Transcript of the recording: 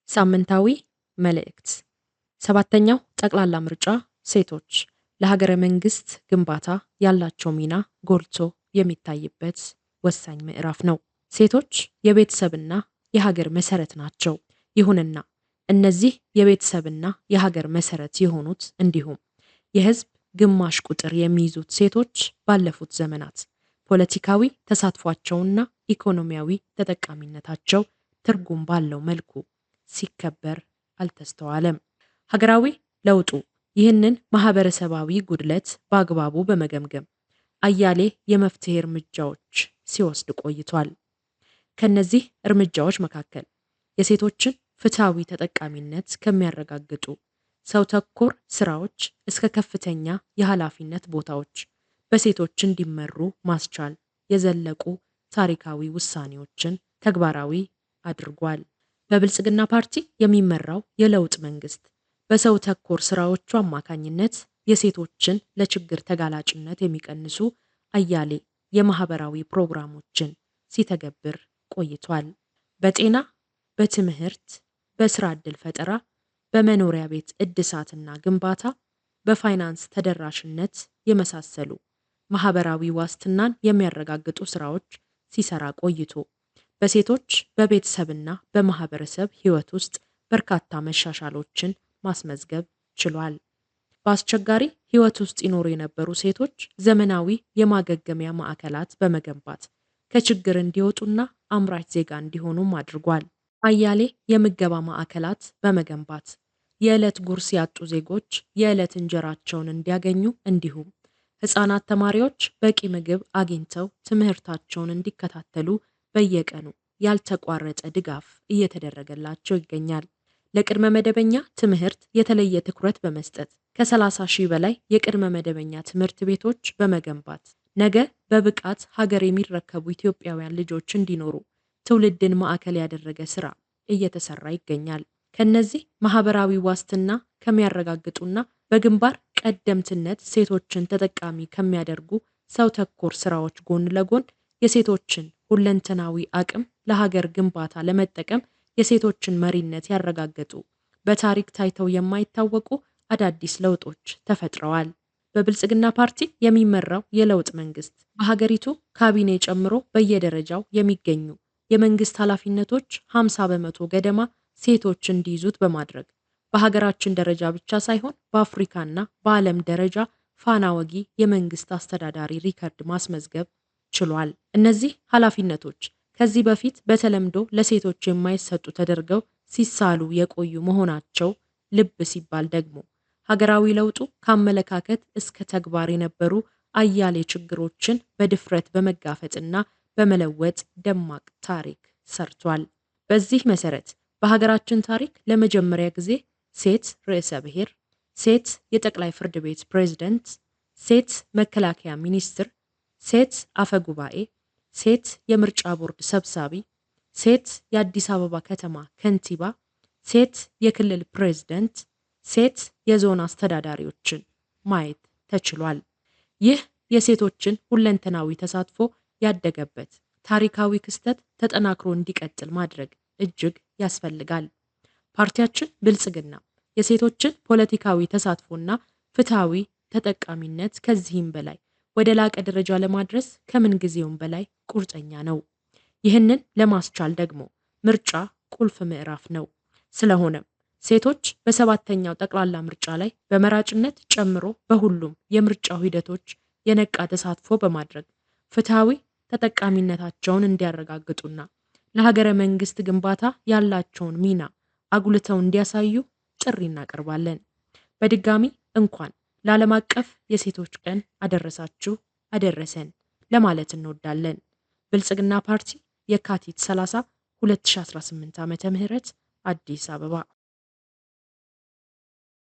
ሳምንታዊ መልእክት ሰባተኛው ጠቅላላ ምርጫ ሴቶች ለሀገረ መንግስት ግንባታ ያላቸው ሚና ጎልቶ የሚታይበት ወሳኝ ምዕራፍ ነው። ሴቶች የቤተሰብና የሀገር መሰረት ናቸው። ይሁንና እነዚህ የቤተሰብና የሀገር መሰረት የሆኑት እንዲሁም የህዝብ ግማሽ ቁጥር የሚይዙት ሴቶች ባለፉት ዘመናት ፖለቲካዊ ተሳትፏቸውና ኢኮኖሚያዊ ተጠቃሚነታቸው ትርጉም ባለው መልኩ ሲከበር አልተስተዋለም። ሀገራዊ ለውጡ ይህንን ማህበረሰባዊ ጉድለት በአግባቡ በመገምገም አያሌ የመፍትሄ እርምጃዎች ሲወስድ ቆይቷል። ከነዚህ እርምጃዎች መካከል የሴቶችን ፍትሃዊ ተጠቃሚነት ከሚያረጋግጡ ሰው ተኮር ስራዎች እስከ ከፍተኛ የኃላፊነት ቦታዎች በሴቶች እንዲመሩ ማስቻል የዘለቁ ታሪካዊ ውሳኔዎችን ተግባራዊ አድርጓል። በብልጽግና ፓርቲ የሚመራው የለውጥ መንግስት በሰው ተኮር ስራዎቹ አማካኝነት የሴቶችን ለችግር ተጋላጭነት የሚቀንሱ አያሌ የማህበራዊ ፕሮግራሞችን ሲተገብር ቆይቷል። በጤና፣ በትምህርት፣ በስራ ዕድል ፈጠራ፣ በመኖሪያ ቤት እድሳትና ግንባታ፣ በፋይናንስ ተደራሽነት የመሳሰሉ ማህበራዊ ዋስትናን የሚያረጋግጡ ስራዎች ሲሰራ ቆይቶ በሴቶች በቤተሰብና በማህበረሰብ ህይወት ውስጥ በርካታ መሻሻሎችን ማስመዝገብ ችሏል። በአስቸጋሪ ህይወት ውስጥ ይኖሩ የነበሩ ሴቶች ዘመናዊ የማገገሚያ ማዕከላት በመገንባት ከችግር እንዲወጡና አምራች ዜጋ እንዲሆኑም አድርጓል። አያሌ የምገባ ማዕከላት በመገንባት የዕለት ጉርስ ያጡ ዜጎች የዕለት እንጀራቸውን እንዲያገኙ እንዲሁም ህፃናት ተማሪዎች በቂ ምግብ አግኝተው ትምህርታቸውን እንዲከታተሉ በየቀኑ ያልተቋረጠ ድጋፍ እየተደረገላቸው ይገኛል። ለቅድመ መደበኛ ትምህርት የተለየ ትኩረት በመስጠት ከ30 ሺህ በላይ የቅድመ መደበኛ ትምህርት ቤቶች በመገንባት ነገ በብቃት ሀገር የሚረከቡ ኢትዮጵያውያን ልጆች እንዲኖሩ ትውልድን ማዕከል ያደረገ ስራ እየተሰራ ይገኛል። ከነዚህ ማህበራዊ ዋስትና ከሚያረጋግጡና በግንባር ቀደምትነት ሴቶችን ተጠቃሚ ከሚያደርጉ ሰው ተኮር ስራዎች ጎን ለጎን የሴቶችን ሁለንተናዊ አቅም ለሀገር ግንባታ ለመጠቀም የሴቶችን መሪነት ያረጋገጡ በታሪክ ታይተው የማይታወቁ አዳዲስ ለውጦች ተፈጥረዋል። በብልጽግና ፓርቲ የሚመራው የለውጥ መንግስት በሀገሪቱ ካቢኔ ጨምሮ በየደረጃው የሚገኙ የመንግስት ኃላፊነቶች 50% ገደማ ሴቶች እንዲይዙት በማድረግ በሀገራችን ደረጃ ብቻ ሳይሆን በአፍሪካና በዓለም ደረጃ ፋና ወጊ የመንግስት አስተዳዳሪ ሪከርድ ማስመዝገብ ችሏል። እነዚህ ኃላፊነቶች ከዚህ በፊት በተለምዶ ለሴቶች የማይሰጡ ተደርገው ሲሳሉ የቆዩ መሆናቸው ልብ ሲባል ደግሞ ሀገራዊ ለውጡ ከአመለካከት እስከ ተግባር የነበሩ አያሌ ችግሮችን በድፍረት በመጋፈጥና በመለወጥ ደማቅ ታሪክ ሰርቷል። በዚህ መሰረት በሀገራችን ታሪክ ለመጀመሪያ ጊዜ ሴት ርዕሰ ብሔር፣ ሴት የጠቅላይ ፍርድ ቤት ፕሬዝዳንት፣ ሴት መከላከያ ሚኒስትር፣ ሴት አፈ ጉባኤ፣ ሴት የምርጫ ቦርድ ሰብሳቢ፣ ሴት የአዲስ አበባ ከተማ ከንቲባ፣ ሴት የክልል ፕሬዝዳንት፣ ሴት የዞን አስተዳዳሪዎችን ማየት ተችሏል። ይህ የሴቶችን ሁለንተናዊ ተሳትፎ ያደገበት ታሪካዊ ክስተት ተጠናክሮ እንዲቀጥል ማድረግ እጅግ ያስፈልጋል። ፓርቲያችን ብልጽግና የሴቶችን ፖለቲካዊ ተሳትፎና ፍትሃዊ ተጠቃሚነት ከዚህም በላይ ወደ ላቀ ደረጃ ለማድረስ ከምን ጊዜውም በላይ ቁርጠኛ ነው። ይህንን ለማስቻል ደግሞ ምርጫ ቁልፍ ምዕራፍ ነው። ስለሆነም ሴቶች በሰባተኛው ጠቅላላ ምርጫ ላይ በመራጭነት ጨምሮ በሁሉም የምርጫው ሂደቶች የነቃ ተሳትፎ በማድረግ ፍትሃዊ ተጠቃሚነታቸውን እንዲያረጋግጡና ለሀገረ መንግስት ግንባታ ያላቸውን ሚና አጉልተው እንዲያሳዩ ጥሪ እናቀርባለን። በድጋሚ እንኳን ለዓለም አቀፍ የሴቶች ቀን አደረሳችሁ አደረሰን ለማለት እንወዳለን። ብልጽግና ፓርቲ የካቲት 30 2018 ዓ.ም አዲስ አበባ